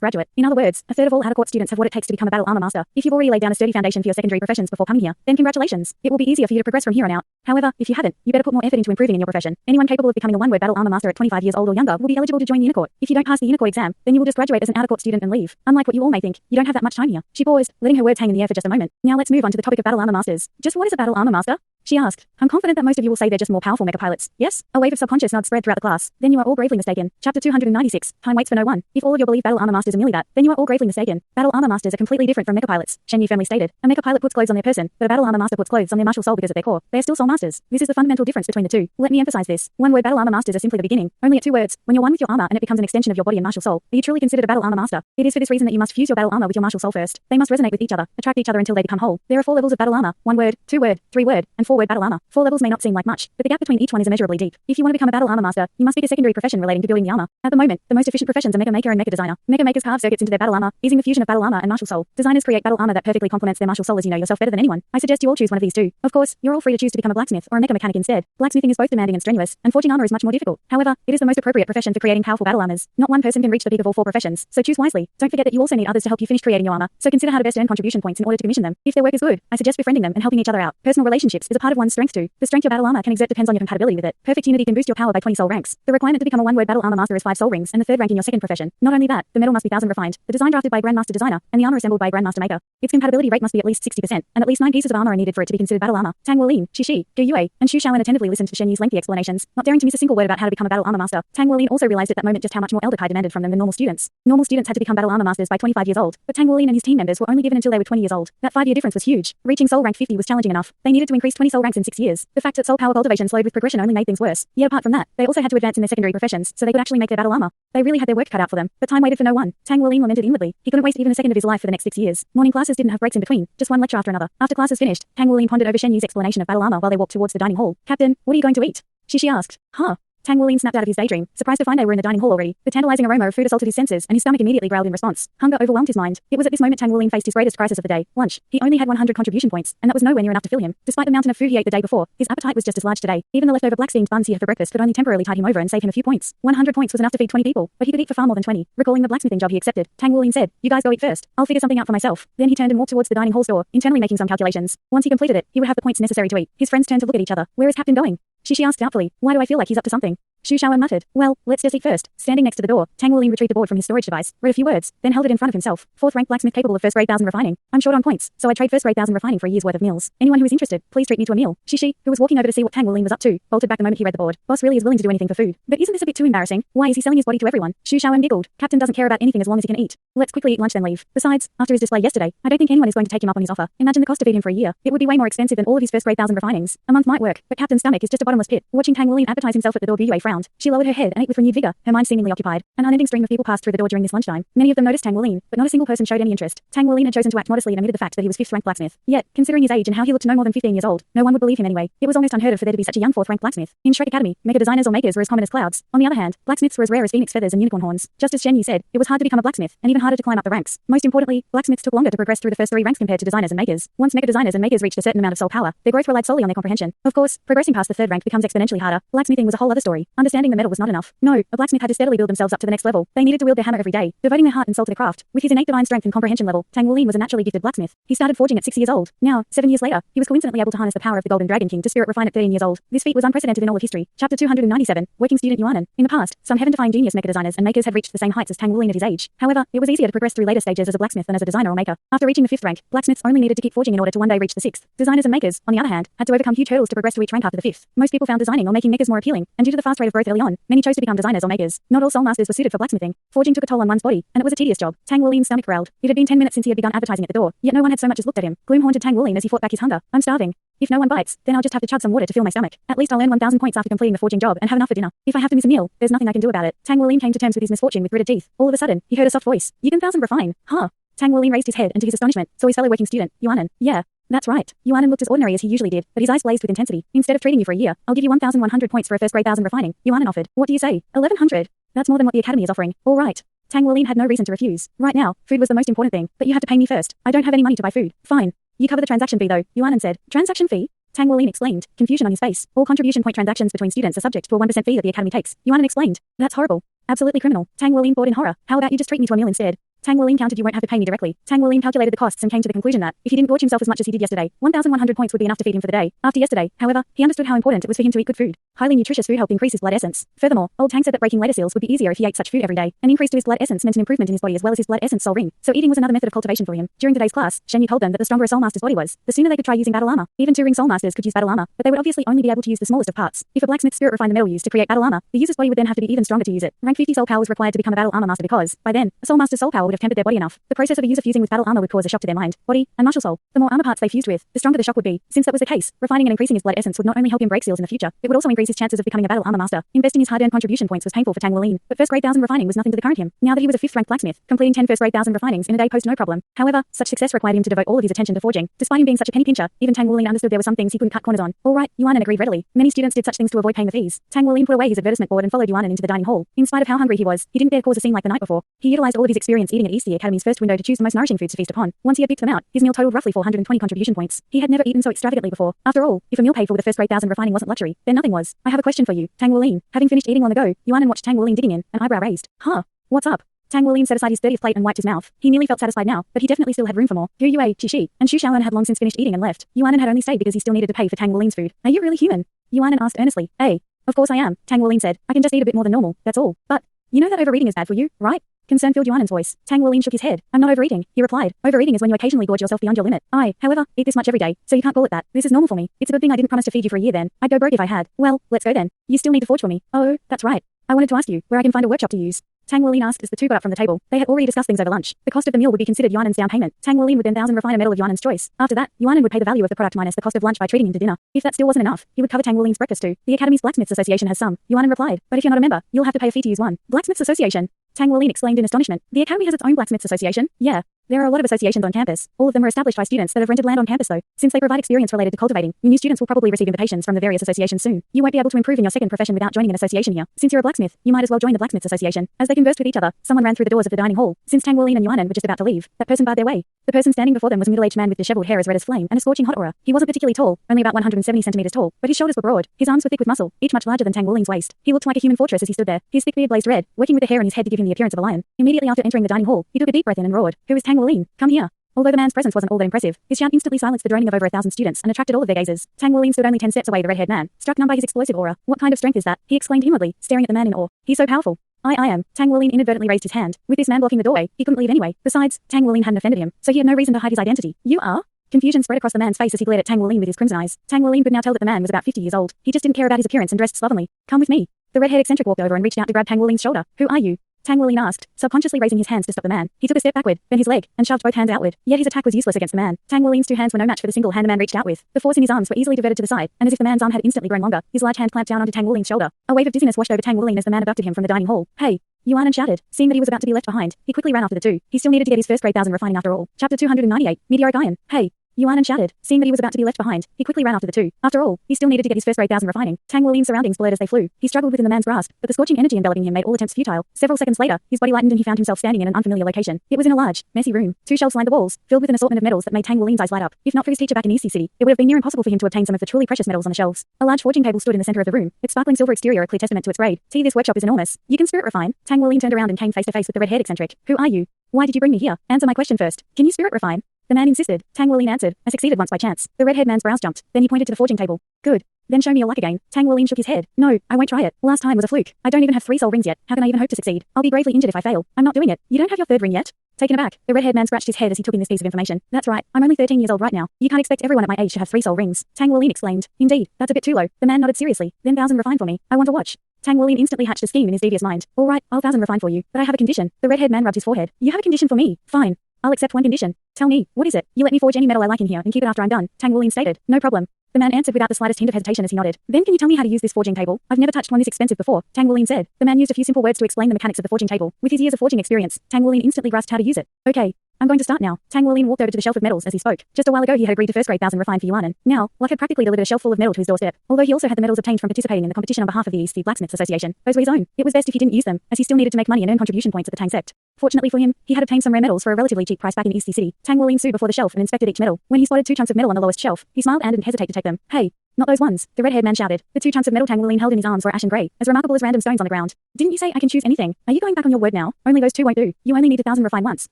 graduate. In other words, a third of all outer court students have what it takes to become a battle armor master. If you've already laid down a sturdy foundation for your secondary professions before coming here, then congratulations. It will be easier for you to progress from here on out. However, if you haven't, you better put more effort into improving in your profession. Anyone capable of becoming a 1-word battle armor master at 25 years old or younger will be eligible to join the inner court. If you don't pass the inner court exam, then you will just graduate as an outer court student and leave. Unlike what you all may think, you don't have that much time here. She paused, letting her words hang in the air for just a moment. Now let's move on to the topic of battle armor masters. Just what is a battle armor master? She asked. I'm confident that most of you will say they're just more powerful mecha pilots. Yes? A wave of subconscious nods spread throughout the class. Then you are all gravely mistaken. Chapter 296. Time waits for no one. If all of you believe battle armor masters are merely that, then you are all gravely mistaken. Battle armor masters are completely different from mecha pilots. Shen Yi firmly stated. A mecha pilot puts clothes on their person, but a battle armor master puts clothes on their martial soul because at their core, they are still soul masters. This is the fundamental difference between the two. Let me emphasize this. 1-word battle armor masters are simply the beginning. Only at 2 words. When you're one with your armor and it becomes an extension of your body and martial soul, are you truly considered a battle armor master? It is for this reason that you must fuse your battle armor with your martial soul first. They must resonate with each other, attract each other until they become whole. There are 4 levels of battle armor: 1-word, 2-word, 3-word, and 4-word battle armor. 4 levels may not seem like much, but the gap between each one is immeasurably deep. If you want to become a battle armor master, you must pick a secondary profession relating to building the armor. At the moment, the most efficient professions are mecha maker and mecha designer. Mecha makers carve circuits into their battle armor, using the fusion of battle armor and martial soul. Designers create battle armor that perfectly complements their martial soul, as you know yourself better than anyone. I suggest you all choose one of these two. Of course, you're all free to choose to become a blacksmith or a mecha mechanic instead. Blacksmithing is both demanding and strenuous, and forging armor is much more difficult. However, it is the most appropriate profession for creating powerful battle armors. Not one person can reach the peak of all 4 professions, so choose wisely. Don't forget that you also need others to help you finish creating your armor, so consider how to best earn contribution points in order to commission them. If their work is good, I suggest befriending them and helping each other out. Personal relationships is a part of one's strength too. The strength your battle armor can exert depends on your compatibility with it. Perfect unity can boost your power by 20 soul ranks. The requirement to become a 1-word battle armor master is 5 soul rings and the 3rd rank in your second profession. Not only that, the metal must be 1000 refined, the design drafted by a grandmaster designer, and the armor assembled by a grandmaster maker. Its compatibility rate must be at least 60%, and at least 9 pieces of armor are needed for it to be considered battle armor. Tang Wolin, Shishi, Dou Yue, and Xu Shaoan attentively listened to Shen Yu's lengthy explanations, not daring to miss a single word about how to become a battle armor master. Tang Wolin also realized at that moment just how much more Elder Kai demanded from them than normal students. Normal students had to become battle armor masters by 25 years old, but Tang Wolin and his team members were only given until they were 20 years old. That 5-year difference was huge. Reaching soul rank 50 was challenging enough. They needed to increase 20 soul ranks in 6 years. The fact that soul power cultivation slowed with progression only made things worse. Yet apart from that, they also had to advance in their secondary professions so they could actually make their battle armor. They really had their work cut out for them, but time waited for no one. Tang Wolin lamented inwardly. He couldn't waste even a second of his life for the next 6 years. Morning classes didn't have breaks in between, just one lecture after another. After classes finished, Tang Wolin pondered over Shen Yu's explanation of battle armor while they walked towards the dining hall. Captain, what are you going to eat? Shishi asked. Huh? Tang Wolin snapped out of his daydream, surprised to find they were in the dining hall already. The tantalizing aroma of food assaulted his senses, and his stomach immediately growled in response. Hunger overwhelmed his mind. It was at this moment Tang Wolin faced his greatest crisis of the day, lunch. He only had 100 contribution points, and that was nowhere near enough to fill him. Despite the mountain of food he ate the day before, his appetite was just as large today. Even the leftover black steamed buns he had for breakfast could only temporarily tide him over and save him a few points. 100 points was enough to feed 20 people, but he could eat for far more than 20. Recalling the blacksmithing job he accepted, Tang Wolin said, "You guys go eat first. I'll figure something out for myself." Then he turned and walked towards the dining hall store, internally making some calculations. Once he completed it, he would have the points necessary to eat. His friends turned to look at each other. "Where is Captain going?" Shishi asked doubtfully. "Why do I feel like he's up to something?" Xu Shaoan muttered. "Well, let's just eat first." Standing next to the door, Tang Wolin retrieved a board from his storage device, read a few words, then held it in front of himself. 4th rank blacksmith capable of 1st grade 1000 refining. I'm short on points, so I trade 1st grade 1000 refining for a year's worth of meals. Anyone who is interested, please treat me to a meal. Shishi, who was walking over to see what Tang Wolin was up to, bolted back the moment he read the board. Boss really is willing to do anything for food. But isn't this a bit too embarrassing? Why is he selling his body to everyone? Xu Shaoan giggled. Captain doesn't care about anything as long as he can eat. Let's quickly eat lunch then leave. Besides, after his display yesterday, I don't think anyone is going to take him up on his offer. Imagine the cost to feed him for a year. It would be way more expensive than all of his 1st grade 1000 refinings. A month might work, but Captain's stomach is just a bottomless pit. Watching Tang Wolin advertise himself at the door, Dou Yue frowned. She lowered her head and ate with renewed vigor, her mind seemingly occupied. An unending stream of people passed through the door during this lunchtime. Many of them noticed Tang Wolin, but not a single person showed any interest. Tang Wolin had chosen to act modestly and omitted the fact that he was 5th rank blacksmith. Yet, considering his age and how he looked no more than 15 years old, no one would believe him anyway. It was almost unheard of for there to be such a young 4th rank blacksmith. In Shrek Academy, mecha designers or makers were as common as clouds. On the other hand, blacksmiths were as rare as phoenix feathers and unicorn horns. Just as Shen Yu said, it was hard to become a blacksmith, and even harder to climb up the ranks. Most importantly, blacksmiths took longer to progress through the first 3 ranks compared to designers and makers. Once mecha designers and makers reached a certain amount of soul power, their growth relied solely on their comprehension. Of course, progressing past the 3rd rank becomes exponentially harder. Blacksmithing was a whole other story. Understanding the metal was not enough. No, a blacksmith had to steadily build themselves up to the next level. They needed to wield their hammer every day, devoting their heart and soul to the craft. With his innate divine strength and comprehension level, Tang Wolin was a naturally gifted blacksmith. He started forging at 6 years old. Now, 7 years later, he was coincidentally able to harness the power of the Golden Dragon King to spirit refine at 13 years old. This feat was unprecedented in all of history. Chapter 297, Working Student Yuanan. In the past, some heaven-defying genius mecha designers and makers had reached the same heights as Tang Wolin at his age. However, it was easier to progress through later stages as a blacksmith than as a designer or maker. After reaching the 5th rank, blacksmiths only needed to keep forging in order to one day reach the 6th. Designers and makers, on the other hand, had to overcome huge hurdles to progress to each rank after the 5th. Most people found designing or making mechas more appealing, and due to the fast rate of growth early on, many chose to become designers or makers. Not all soul masters were suited for blacksmithing. Forging took a toll on one's body, and it was a tedious job. Tang Wolin's stomach growled. It had been 10 minutes since he had begun advertising at the door, yet no one had so much as looked at him. Gloom haunted Tang Wolin as he fought back his hunger. I'm starving. If no one bites, then I'll just have to chug some water to fill my stomach. At least I'll earn 1,000 points after completing the forging job and have enough for dinner. If I have to miss a meal, there's nothing I can do about it. Tang Wolin came to terms with his misfortune with gritted teeth. All of a sudden, he heard a soft voice. You can 1,000 refine, huh? Tang Wolin raised his head and to his astonishment, saw his fellow working student, Yuanan. Yeah. That's right. Yuanan looked as ordinary as he usually did, but his eyes blazed with intensity. Instead of trading you for a year, I'll give you 1,100 points for a first grade 1,000 refining. Yuanan offered. What do you say? 1,100? That's more than what the academy is offering. All right. Tang Wolin had no reason to refuse. Right now, food was the most important thing, but you have to pay me first. I don't have any money to buy food. Fine. You cover the transaction fee though, Yuanan said. Transaction fee? Tang Wolin exclaimed, confusion on his face. All contribution point transactions between students are subject to a 1% fee that the academy takes. Yuanan explained. That's horrible. Absolutely criminal. Tang Wolin thought in horror. How about you just treat me to a meal instead? Tang Wolin counted you won't have to pay me directly. Tang Wolin calculated the costs and came to the conclusion that, if he didn't gorge himself as much as he did yesterday, 1,100 points would be enough to feed him for the day. After yesterday, however, he understood how important it was for him to eat good food. Highly nutritious food helped increase his blood essence. Furthermore, old Tang said that breaking later seals would be easier if he ate such food every day. An increase to his blood essence meant an improvement in his body as well as his blood essence soul ring. So eating was another method of cultivation for him. During today's class, Shen Yu told them that the stronger a soul master's body was, the sooner they could try using battle armor. Even 2-ring soul masters could use battle armor, but they would obviously only be able to use the smallest of parts. If a blacksmith spirit refined the metal used to create battle armor, the user's body would then have to be even stronger to use it. Rank 50 soul power was required to become a battle armor master because, by then, a soul master's soul power would have tempered their body enough. The process of a user fusing with battle armor would cause a shock to their mind, body, and martial soul. The more armor parts they fused with, the stronger the shock would be. Since that was the case, refining and increasing his blood essence would not only help him break seals in the future, it would also increase his chances of becoming a battle armor master. Investing his hard-earned contribution points was painful for Tang Wuling, but first grade 1000 refining was nothing to the current him. Now that he was a 5th ranked blacksmith, completing 10 first grade 1000 refinings in a day posed no problem. However, such success required him to devote all of his attention to forging. Despite him being such a penny pincher, even Tang Wuling understood there were some things he couldn't cut corners on. All right, Yuanan agreed readily. Many students did such things to avoid paying the fees. Tang Wuling put away his advertisement board and followed Yuanan into the dining hall. In spite of how hungry he was, he didn't dare cause a scene like the night before. He utilized all of his experience eating at East the Academy's first window to choose the most nourishing foods to feast upon. Once he had picked them out, his meal totaled roughly 420 contribution points. He had never eaten so extravagantly before. After all, if a meal paid for with a first grade 1000 refining wasn't luxury, then nothing was. I have a question for you, Tang Wuling. Having finished eating long ago, Yuanan watched Tang Wuling digging in, an eyebrow raised. Huh? What's up? Tang Wuling set aside his 30th plate and wiped his mouth. He nearly felt satisfied now, but he definitely still had room for more. Hu Yue, Chi and Xu Shaoan had long since finished eating and left. Yuanan had only stayed because he still needed to pay for Tang Wuling's food. Are you really human? Yuanan asked earnestly. Of course I am, Tang Wuling said. I can just eat a bit more than normal, that's all. But, you know that overeating is bad for you, right? Concern filled Yuanan's voice. Tang Wuling shook his head. I'm not overeating, he replied. Overeating is when you occasionally gorge yourself beyond your limit. I, however, eat this much every day, so you can't call it that. This is normal for me. It's a good thing I didn't promise to feed you for a year then. I'd go broke if I had. Well, let's go then. You still need to forge for me. Oh, that's right. I wanted to ask you where I can find a workshop to use. Tang Wuling asked as the two got up from the table. They had already discussed things over lunch. The cost of the meal would be considered Yuanan's down payment. Tang Wuling would then 1000 refine a metal of Yuanan's choice. After that, Yuanan would pay the value of the product minus the cost of lunch by treating him to dinner. If that still wasn't enough, he would cover Tang Wuling's breakfast too. The Academy's Blacksmiths Association has some. Yuanan replied. But if you're not a member, you'll have to pay a fee to use one. Blacksmiths Association? Tang Wuling exclaimed in astonishment. The Academy has its own Blacksmiths Association? Yeah. There are a lot of associations on campus. All of them are established by students that have rented land on campus though. Since they provide experience related to cultivating, your new students will probably receive invitations from the various associations soon. You won't be able to improve in your second profession without joining an association here. Since you're a blacksmith, you might as well join the Blacksmiths Association. As they conversed with each other, someone ran through the doors of the dining hall. Since Tang Wuling and Yuanan were just about to leave, that person barred their way. The person standing before them was a middle-aged man with disheveled hair as red as flame and a scorching hot aura. He wasn't particularly tall, only about 170 centimeters tall, but his shoulders were broad. His arms were thick with muscle, each much larger than Tang Wuling's waist. He looked like a human fortress as he stood there. His thick beard blazed red, working with the hair on his head to give him the appearance of a lion. Immediately after entering the dining hall, he took a deep breath in and roared. Who is Tang Wuling? Come here. Although the man's presence wasn't all that impressive, his shout instantly silenced the droning of over 1,000 students and attracted all of their gazes. Tang Wuling stood only 10 steps away, the red-haired man, struck numb by his explosive aura. What kind of strength is that? He exclaimed inwardly, staring at the man in awe. He's so powerful. I am. Tang Wuling inadvertently raised his hand. With this man blocking the doorway, he couldn't leave anyway. Besides, Tang Wuling hadn't offended him, so he had no reason to hide his identity. You are? Confusion spread across the man's face as he glared at Tang Wuling with his crimson eyes. Tang Wuling could now tell that the man was about 50 years old. He just didn't care about his appearance and dressed slovenly. Come with me. The red-haired eccentric walked over and reached out to grab Tang Wuling's shoulder. Who are you? Tang Wuling asked, subconsciously raising his hands to stop the man. He took a step backward, then his leg, and shoved both hands outward. Yet his attack was useless against the man. Tang Wuling's two hands were no match for the single hand the man reached out with. The force in his arms were easily diverted to the side, and as if the man's arm had instantly grown longer, his large hand clamped down onto Tang Wuling's shoulder. A wave of dizziness washed over Tang Wuling as the man abducted him from the dining hall. Hey! Yuanan shouted. Seeing that he was about to be left behind, he quickly ran after the two. He still needed to get his first grade 1000 refining after all. Chapter 298, Meteoric Iron. Hey! Yuanan shouted. Seeing that he was about to be left behind, he quickly ran after the two. After all, he still needed to get his first grade 1000 refining. Tang Wuling's surroundings blurred as they flew. He struggled within the man's grasp, but the scorching energy enveloping him made all attempts futile. Several seconds later, his body lightened and he found himself standing in an unfamiliar location. It was in a large, messy room. Two shelves lined the walls, filled with an assortment of metals that made Tang Wuling's eyes light up. If not for his teacher back in East City, it would have been near impossible for him to obtain some of the truly precious metals on the shelves. A large forging table stood in the center of the room, its sparkling silver exterior a clear testament to its grade. This workshop is enormous. You can spirit refine. Tang Wuling turned around and came face to face with the red-haired eccentric. Who are you? Why did you bring me here? Answer my question first. Can you spirit refine? The man insisted. Tang Wuling answered. I succeeded once by chance. The red-haired man's brows jumped. Then he pointed to the forging table. Good. Then show me your luck again. Tang Wuling shook his head. No, I won't try it. Last time was a fluke. I don't even have 3 soul rings yet. How can I even hope to succeed? I'll be gravely injured if I fail. I'm not doing it. You don't have your 3rd ring yet? Taken aback, the red-haired man scratched his head as he took in this piece of information. That's right. I'm only 13 years old right now. You can't expect everyone at my age to have 3 soul rings. Tang Wuling exclaimed. Indeed, that's a bit too low. The man nodded seriously. Then 1000 refine for me. I want to watch. Tang Wuling instantly hatched a scheme in his devious mind. All right, I'll 1000 refine for you, but I have a condition. The red-haired man rubbed his forehead. You have a condition for me? Fine. I'll accept one condition. Tell me, what is it? You let me forge any metal I like in here and keep it after I'm done. Tang Wuling stated. No problem. The man answered without the slightest hint of hesitation as he nodded. Then can you tell me how to use this forging table? I've never touched one this expensive before, Tang Wuling said. The man used a few simple words to explain the mechanics of the forging table. With his years of forging experience, Tang Wuling instantly grasped how to use it. Okay. I'm going to start now. Tang Wuling walked over to the shelf of metals as he spoke. Just a while ago he had agreed to first grade 1000 refine for Yuanan. Now, luck had practically delivered a shelf full of metal to his doorstep. Although he also had the metals obtained from participating in the competition on behalf of the East Blacksmiths Association. Those were his own. It was best if he didn't use them, as he still needed to make money and earn contribution points at the Tang sect. Fortunately for him, he had obtained some rare metals for a relatively cheap price back in East City. Tang Wuling stood before the shelf and inspected each metal. When he spotted 2 chunks of metal on the lowest shelf, he smiled and didn't hesitate to take them. Hey! Not those ones, the red-haired man shouted. The 2 chunks of metal Tang Wuling held in his arms were ashen grey, as remarkable as random stones on the ground. Didn't you say I can choose anything? Are you going back on your word now? Only those 2 won't do. You only need 1000 refine once.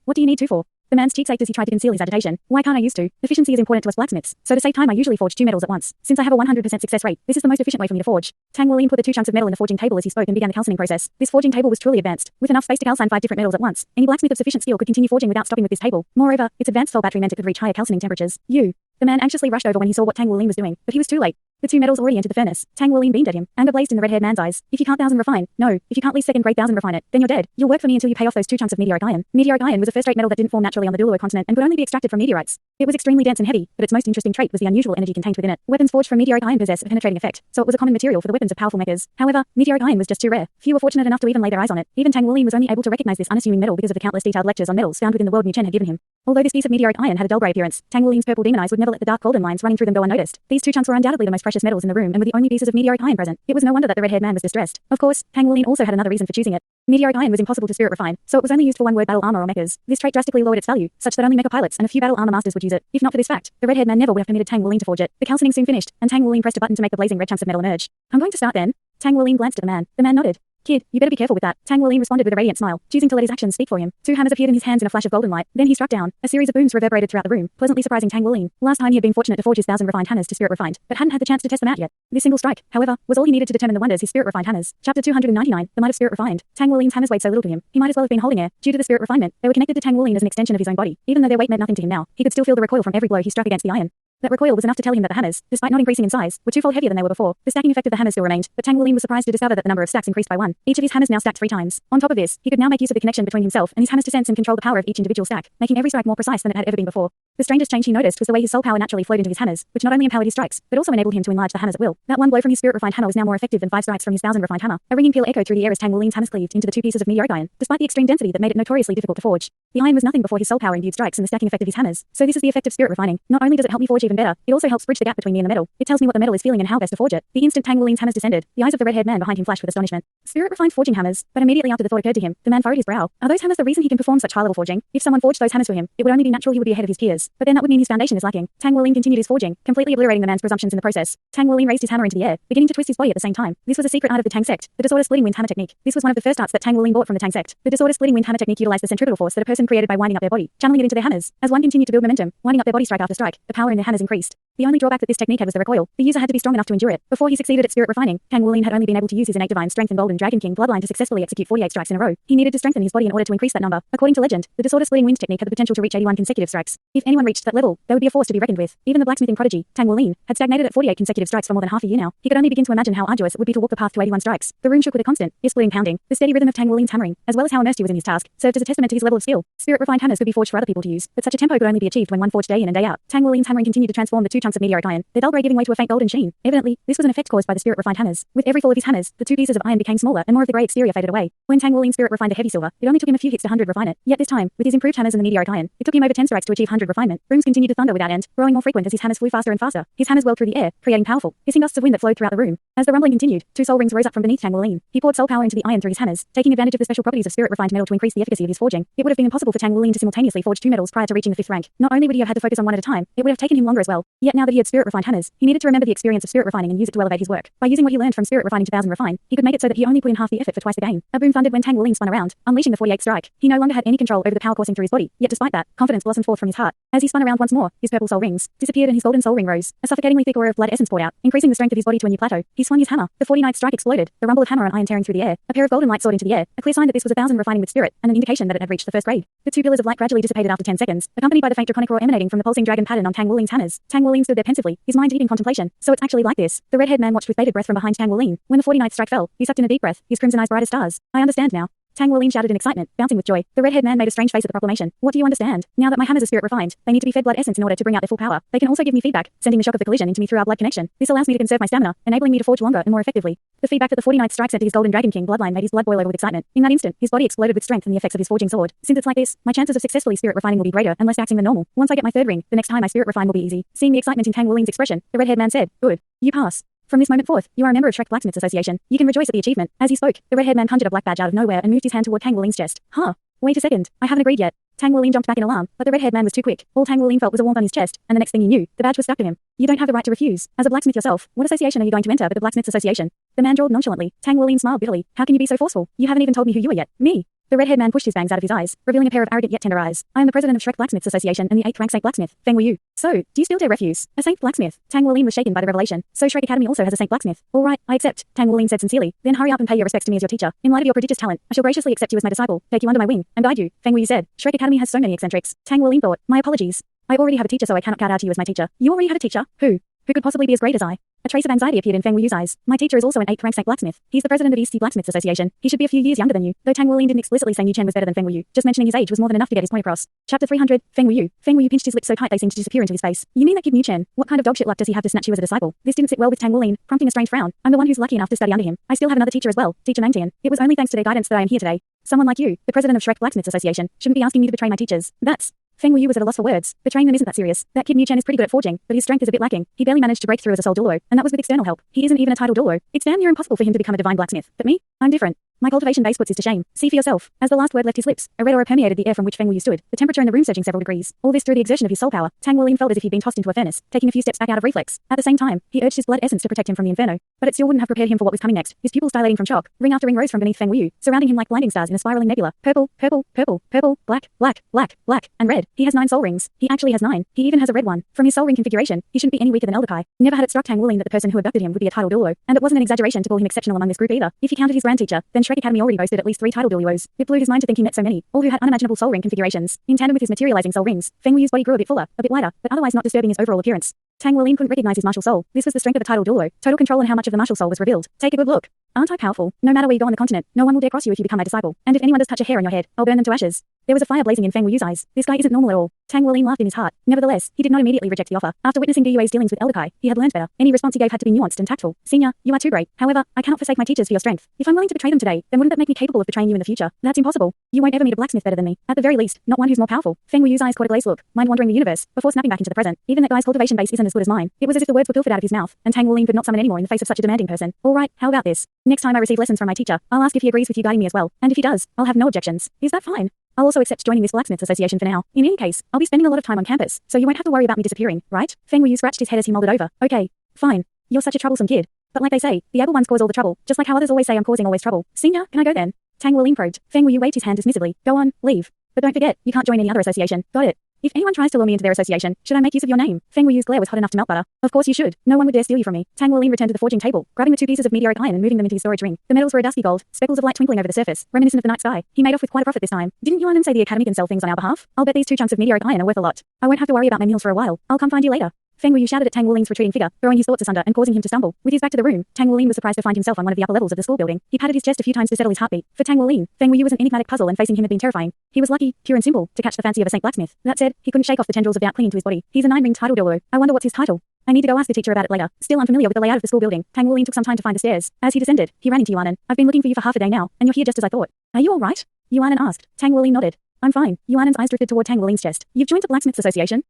What do you need 2 for? The man's cheeks ached as he tried to conceal his agitation. Why can't I use 2? Efficiency is important to us blacksmiths, so to save time I usually forge 2 metals at once. Since I have a 100% success rate, this is the most efficient way for me to forge. Tang Wuling put the 2 chunks of metal in the forging table as he spoke and began the calcining process. This forging table was truly advanced. With enough space to calcine 5 different metals at once, any blacksmith of sufficient skill could continue forging without stopping with this table. Moreover, its advanced cell battery meant it could reach higher calcining temperatures. The man anxiously rushed over when he saw what Tang Wuling was doing, but he was too late. The two metals already entered the furnace. Tang Wuling beamed at him. Anger blazed in the red-haired man's eyes. If you can't 1,000 refine, no. If you can't least second grade 1,000 refine it, then you're dead. You'll work for me until you pay off those 2 chunks of meteoric iron. Meteoric iron was a first-rate metal that didn't form naturally on the Douluo continent and could only be extracted from meteorites. It was extremely dense and heavy, but its most interesting trait was the unusual energy contained within it. Weapons forged from meteoric iron possess a penetrating effect, so it was a common material for the weapons of powerful mechas. However, meteoric iron was just too rare. Few were fortunate enough to even lay their eyes on it. Even Tang Wuling was only able to recognize this unassuming metal because of the countless detailed lectures on metals found within the world Mu Chen had given him. Although this piece of meteoric iron had a dull grey appearance, Tang Wuling's purple demon eyes would never let the dark golden lines running through them go unnoticed. These 2 chunks were undoubtedly the most precious metals in the room and were the only pieces of meteoric iron present. It was no wonder that the red-haired man was distressed. Of course, Tang Wuling also had another reason for choosing it. Meteoric iron was impossible to spirit refine, so it was only used for one-word battle armor or mechas. This trait drastically lowered its value, such that only mecha pilots and a few battle armor masters would use it. If not for this fact, the red-haired man never would have permitted Tang Wuling to forge it. The calcining soon finished, and Tang Wuling pressed a button to make the blazing red chunks of metal emerge. I'm going to start then. Tang Wuling glanced at the man. The man nodded. Kid, you better be careful with that. Tang Wuling responded with a radiant smile, choosing to let his actions speak for him. 2 hammers appeared in his hands in a flash of golden light. Then he struck down. A series of booms reverberated throughout the room, pleasantly surprising Tang Wuling. Last time he had been fortunate to forge his 1,000 refined hammers to spirit refined, but hadn't had the chance to test them out yet. This single strike, however, was all he needed to determine the wonders his spirit refined hammers. Chapter 299, The Might of Spirit Refined. Tang Wuling's hammers weighed so little to him, he might as well have been holding air. Due to the spirit refinement, they were connected to Tang Wuling as an extension of his own body. Even though their weight meant nothing to him now, he could still feel the recoil from every blow he struck against the iron. That recoil was enough to tell him that the hammers, despite not increasing in size, were 2-fold heavier than they were before. The stacking effect of the hammers still remained, but Tang Wuling was surprised to discover that the number of stacks increased by 1. Each of his hammers now stacked 3 times. On top of this, he could now make use of the connection between himself and his hammers to sense and control the power of each individual stack, making every strike more precise than it had ever been before. The strangest change he noticed was the way his soul power naturally flowed into his hammers, which not only empowered his strikes, but also enabled him to enlarge the hammers at will. That one blow from his spirit refined hammer was now more effective than 5 strikes from his 1,000 refined hammer. A ringing peal echoed through the air as Tang Wuling's hammers cleaved into the 2 pieces of meteoric iron, despite the extreme density that made it notoriously difficult to forge. The iron was nothing before his soul power imbued strikes and the stacking effect of his hammers. So this is the effect of spirit refining. Not only does it help me forge even better, it also helps bridge the gap between me and the metal. It tells me what the metal is feeling and how best to forge it. The instant Tang Wuling's hammers descended, the eyes of the red-haired man behind him flashed with astonishment. Spirit refined forging hammers, but immediately after the thought occurred to him, the man furrowed his brow. Are those hammers the reason he can perform such high-level forging? If someone forged those hammers for him, it would only be natural he would be ahead of his peers. But then that would mean his foundation is lacking. Tang Wuling continued his forging, completely obliterating the man's presumptions in the process. Tang Wuling raised his hammer into the air, beginning to twist his body at the same time. This was a secret art of the Tang sect, the disorder-splitting wind hammer technique. This was one of the first arts that Tang Wuling bought from the Tang sect. The disorder-splitting wind hammer technique utilized the centripetal force that a person created by winding up their body, channeling it into their hammers. As one continued to build momentum, winding up their body strike after strike, the power in their hammers increased. The only drawback that this technique had was the recoil. The user had to be strong enough to endure it. Before he succeeded at spirit refining, Tang Wuling had only been able to use his innate divine strength and golden dragon king bloodline to successfully execute 48 strikes in a row. He needed to strengthen his body in order to increase that number. According to legend, the disorder-splitting wind technique had the potential to reach 81 consecutive strikes. If anyone reached that level, they would be a force to be reckoned with. Even the blacksmithing prodigy, Tang Wuling, had stagnated at 48 consecutive strikes for more than half a year now. He could only begin to imagine how arduous it would be to walk the path to 81 strikes. The room shook with a constant, ear-splitting pounding. The steady rhythm of Tang Wuling's hammering, as well as how immersed he was in his task, served as a testament to his level of skill. Spirit refined hammers could be forged for other people to use, but such a tempo could only be achieved when one forged day in and day out. Tang Wuling's hammering continued to transform the 2 chunks of meteoric iron, their dull grey giving way to a faint golden sheen. Evidently, this was an effect caused by the spirit refined hammers. With every fall of his hammers, the 2 pieces of iron became smaller and more of the grey exterior faded away. When Tang Wuling's spirit refined a heavy silver, it only took him a few hits to 100 refine it. Yet this time, with his improved hammers and the meteoric iron, it took him over 10 strikes to achieve 100 refinement. Booms continued to thunder without end, growing more frequent as his hammers flew faster and faster. His hammers whirled through the air, creating powerful, hissing gusts of wind that flowed throughout the room. As the rumbling continued, 2 soul rings rose up from beneath Tang Wuling. He poured soul power into the iron through his hammers, taking advantage of the special properties of spirit refined metal to increase the efficacy of his forging. It would have been impossible for Tang Wuling to simultaneously forge 2 metals prior to reaching the 5th rank. Not only would he have had to focus on one at a time, it would have taken him longer as well. Yet now that he had spirit refined hammers, he needed to remember the experience of spirit refining and use it to elevate his work. By using what he learned from spirit refining to 1,000 refine, he could make it so that he only put in half the effort for twice the gain. A boom thundered when Tang Wuling spun around, unleashing the 48th strike. He no longer had any control over the power coursing through his body, yet despite that, confidence blossomed forth from his heart. As he spun around once more, his purple soul rings disappeared and his golden soul ring rose. A suffocatingly thick aura of blood essence poured out, increasing the strength of his body to a new plateau. He swung his hammer. The 49th strike exploded, the rumble of hammer and iron tearing through the air. A pair of golden lights soared into the air, a clear sign that this was 1,000 refining with spirit, and an indication that it had reached the 1st grade. The 2 pillars of light gradually dissipated after 10 seconds, accompanied by the faint draconic roar emanating from the pulsing dragon pattern on Tang Wuling's hammers. Tang Wuling stood there pensively, his mind deep in contemplation. So it's actually like this. The red-haired man watched with bated breath from behind Tang Wuling. When the 49th strike fell, he sucked in a deep breath, his crimson eyes bright as stars. I understand now. Tang Wuling shouted in excitement, bouncing with joy. The red-haired man made a strange face at the proclamation. What do you understand? Now that my hammers are spirit refined, they need to be fed blood essence in order to bring out their full power. They can also give me feedback, sending the shock of the collision into me through our blood connection. This allows me to conserve my stamina, enabling me to forge longer and more effectively. The feedback that the 49th strike sent to his golden dragon king bloodline made his blood boil over with excitement. In that instant, his body exploded with strength and the effects of his forging sword. Since it's like this, my chances of successfully spirit refining will be greater and less taxing than normal. Once I get my 3rd ring, the next time I spirit refine will be easy. Seeing the excitement in Tang Wuling's expression, the red-haired man said, "Good. You pass. From this moment forth, you are a member of Shrek Blacksmiths Association. You can rejoice at the achievement." As he spoke, the red-haired man conjured a black badge out of nowhere and moved his hand toward Tang Wuling's chest. Huh. Wait a second. I haven't agreed yet. Tang Wuling jumped back in alarm, but the red-haired man was too quick. All Tang Wuling felt was a warmth on his chest, and the next thing he knew, the badge was stuck to him. You don't have the right to refuse. As a blacksmith yourself, what association are you going to enter but the Blacksmiths Association? The man drawled nonchalantly. Tang Wuling smiled bitterly. How can you be so forceful? You haven't even told me who you are yet. Me. The red-haired man pushed his bangs out of his eyes, revealing a pair of arrogant yet tender eyes. I am the president of Shrek Blacksmiths Association and the 8th rank Saint Blacksmith. Feng were you. So, do you still dare refuse? A Saint Blacksmith? Tang Wuling was shaken by the revelation. So Shrek Academy also has a Saint Blacksmith. All right, I accept, Tang Wuling said sincerely. Then hurry up and pay your respects to me as your teacher. In light of your prodigious talent, I shall graciously accept you as my disciple, take you under my wing, and guide you. Feng Wu said. Shrek Academy has so many eccentrics. Tang Wuling thought. My apologies. I already have a teacher, so I cannot kowtow to you as my teacher. You already have a teacher? Who? Who could possibly be as great as I? A trace of anxiety appeared in Feng Wuyu's eyes. My teacher is also an 8th rank blacksmith. He's the president of East Sea Blacksmiths Association. He should be a few years younger than you. Though Tang Wuling didn't explicitly say Yu Chen was better than Feng Wuyu, just mentioning his age was more than enough to get his point across. Chapter 300, Feng Wuyu. Feng Wuyu pinched his lips so tight they seemed to disappear into his face. You mean that kid Yu Chen? What kind of dogshit luck does he have to snatch you as a disciple? This didn't sit well with Tang Wuling, prompting a strange frown. I'm the one who's lucky enough to study under him. I still have another teacher as well, Teacher Nangtian. It was only thanks to their guidance that I am here today. Someone like you, the president of Shrek Blacksmiths Association, shouldn't be asking me to betray my teachers. That's... Feng Wuyu was at a loss for words. Betraying them isn't that serious. That kid Yu Chen is pretty good at forging, but his strength is a bit lacking. He barely managed to break through as a sole Douluo, and that was with external help. He isn't even a title Douluo. It's damn near impossible for him to become a divine blacksmith. But me? I'm different. My cultivation base puts this to shame. See for yourself. As the last word left his lips, a red aura permeated the air from which Feng Wuyu stood, the temperature in the room surging several degrees. All this through the exertion of his soul power. Tang Wuling felt as if he'd been tossed into a furnace, taking a few steps back out of reflex. At the same time, he urged his blood essence to protect him from the inferno. But it still wouldn't have prepared him for what was coming next. His pupils dilating from shock. Ring after ring rose from beneath Feng Wuyu, surrounding him like blinding stars in a spiraling nebula. Purple, purple, purple, purple, black, black, black, black, and red. He has 9 soul rings. He actually has 9. He even has a red one. From his soul ring configuration, he shouldn't be any weaker than Elder Kai. Never had it struck Tang Wuling that the person who abducted him would be a title Douluo, and it wasn't an exaggeration to call him exceptional among this group either. If he counted his grand teacher, then Shrek Academy already boasted at least 3 title Douluos. It blew his mind to think he met so many, all who had unimaginable soul ring configurations. In tandem with his materializing soul rings, Feng Wuyu's body grew a bit fuller, a bit lighter, but otherwise not disturbing his overall appearance. Tang Wuling couldn't recognize his martial soul. This was the strength of a title Douluo. Total control and how much of the martial soul was revealed. Take a good look. Aren't I powerful? No matter where you go on the continent, no one will dare cross you if you become my disciple. And if anyone does touch a hair on your head, I'll burn them to ashes. There was a fire blazing in Feng Wuyu's eyes. This guy isn't normal at all. Tang Wuling laughed in his heart. Nevertheless, he did not immediately reject the offer. After witnessing Duyue's dealings with Elder Kai, he had learned better. Any response he gave had to be nuanced and tactful. Senior, you are too great. However, I cannot forsake my teachers for your strength. If I'm willing to betray them today, then wouldn't that make me capable of betraying you in the future? That's impossible. You won't ever meet a blacksmith better than me. At the very least, not one who's more powerful. Feng Wuyu's eyes caught a glazed look, mind wandering the universe, before snapping back into the present. Even that guy's cultivation base isn't as good as mine. It was as if the words were pilfered out of his mouth, and Tang Wuling could not summon anymore in the face of such a demanding person. All right, how about this? Next time I receive lessons from my teacher, I'll ask if he agrees with you guiding me as well, and if he does, I'll have no objections. Is that fine? I'll also accept joining this Blacksmiths Association for now. In any case, I'll be spending a lot of time on campus, so you won't have to worry about me disappearing, right? Feng Wuyu scratched his head as he mulled it over. Okay, fine. You're such a troublesome kid. But like they say, the able ones cause all the trouble, just like how others always say I'm causing always trouble. Senior, can I go then? Tang Wuling probed. Feng Wuyu waved his hand dismissively. Go on, leave. But don't forget, you can't join any other association. Got it? If anyone tries to lure me into their association, should I make use of your name? Feng Wuyu's glare was hot enough to melt butter. Of course you should. No one would dare steal you from me. Tang Wuling returned to the forging table, grabbing the 2 pieces of meteoric iron and moving them into his storage ring. The metals were a dusky gold, speckles of light twinkling over the surface, reminiscent of the night sky. He made off with quite a profit this time. Didn't Yuanan say the academy can sell things on our behalf? I'll bet these 2 chunks of meteoric iron are worth a lot. I won't have to worry about my meals for a while. I'll come find you later. Feng Wuyu shouted at Tang Wuling's retreating figure, throwing his thoughts asunder and causing him to stumble. With his back to the room, Tang Wuling was surprised to find himself on one of the upper levels of the school building. He patted his chest a few times to settle his heartbeat. For Tang Wuling, Feng Wuyu was an enigmatic puzzle and facing him had been terrifying. He was lucky, pure and simple, to catch the fancy of a Saint Blacksmith. That said, he couldn't shake off the tendrils of doubt clinging to his body. He's a 9-ring title Douluo. I wonder what's his title. I need to go ask the teacher about it later. Still unfamiliar with the layout of the school building, Tang Wuling took some time to find the stairs. As he descended, he ran into Yuanan. I've been looking for you for half a day now, and you're here just as I thought. Are you all right? Yuanan asked. Tang Wuling nodded. I'm fine. Yuanan's eyes drifted toward Tang Wuling's chest. You've joined the Blacksmiths Association?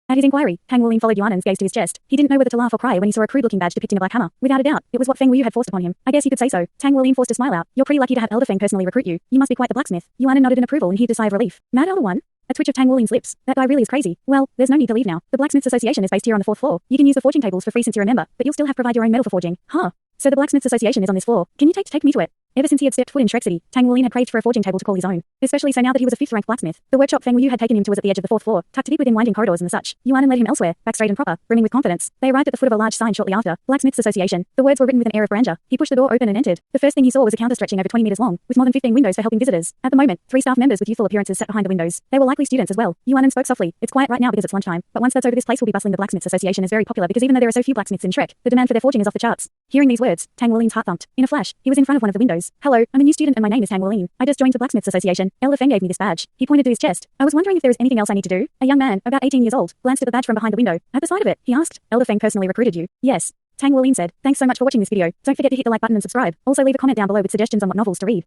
At his inquiry, Tang Wuling followed Yuanan's gaze to his chest. He didn't know whether to laugh or cry when he saw a crude-looking badge depicting a black hammer. Without a doubt, it was what Feng Wuyu had forced upon him. I guess you could say so. Tang Wuling forced a smile out. You're pretty lucky to have Elder Feng personally recruit you. You must be quite the blacksmith. Yuanan nodded in approval and heaved a sigh of relief. Mad Elder One? A twitch of Tang Wuling's lips. That guy really is crazy. Well, there's no need to leave now. The Blacksmiths Association is based here on the 4th floor. You can use the forging tables for free since you're a member, but you'll still have to provide your own metal for forging. Huh. So the Blacksmiths Association is on this floor. Can you take me to it? Ever since he had stepped foot in Shrek City, Tang Wuling had craved for a forging table to call his own. Especially so now that he was a 5th-rank blacksmith. The workshop Feng Wuyu had taken him to was at the edge of the 4th floor, tucked deep within winding corridors and the such. Yuanan led him elsewhere, back straight and proper, brimming with confidence. They arrived at the foot of a large sign shortly after. Blacksmiths Association. The words were written with an air of grandeur. He pushed the door open and entered. The first thing he saw was a counter stretching over 20 meters long, with more than 15 windows for helping visitors. At the moment, 3 staff members with youthful appearances sat behind the windows. They were likely students as well. Yuanan spoke softly. It's quiet right now because it's lunchtime, but once that's over, this place will be bustling. The Blacksmiths Association is very popular because even though there are so few blacksmiths in Shrek, the demand for their forging is off the charts. Hearing these words, Tang Wuling's heart thumped. In a flash, he was in front of one of the windows. Hello, I'm a new student and my name is Tang Wuling. I just joined the Blacksmiths Association. Elder Feng gave me this badge. He pointed to his chest. I was wondering if there is anything else I need to do. A young man, about 18 years old, glanced at the badge from behind the window. At the side of it, he asked, Elder Feng personally recruited you? Yes. Tang Wuling said, thanks so much for watching this video. Don't forget to hit the like button and subscribe. Also leave a comment down below with suggestions on what novels to read.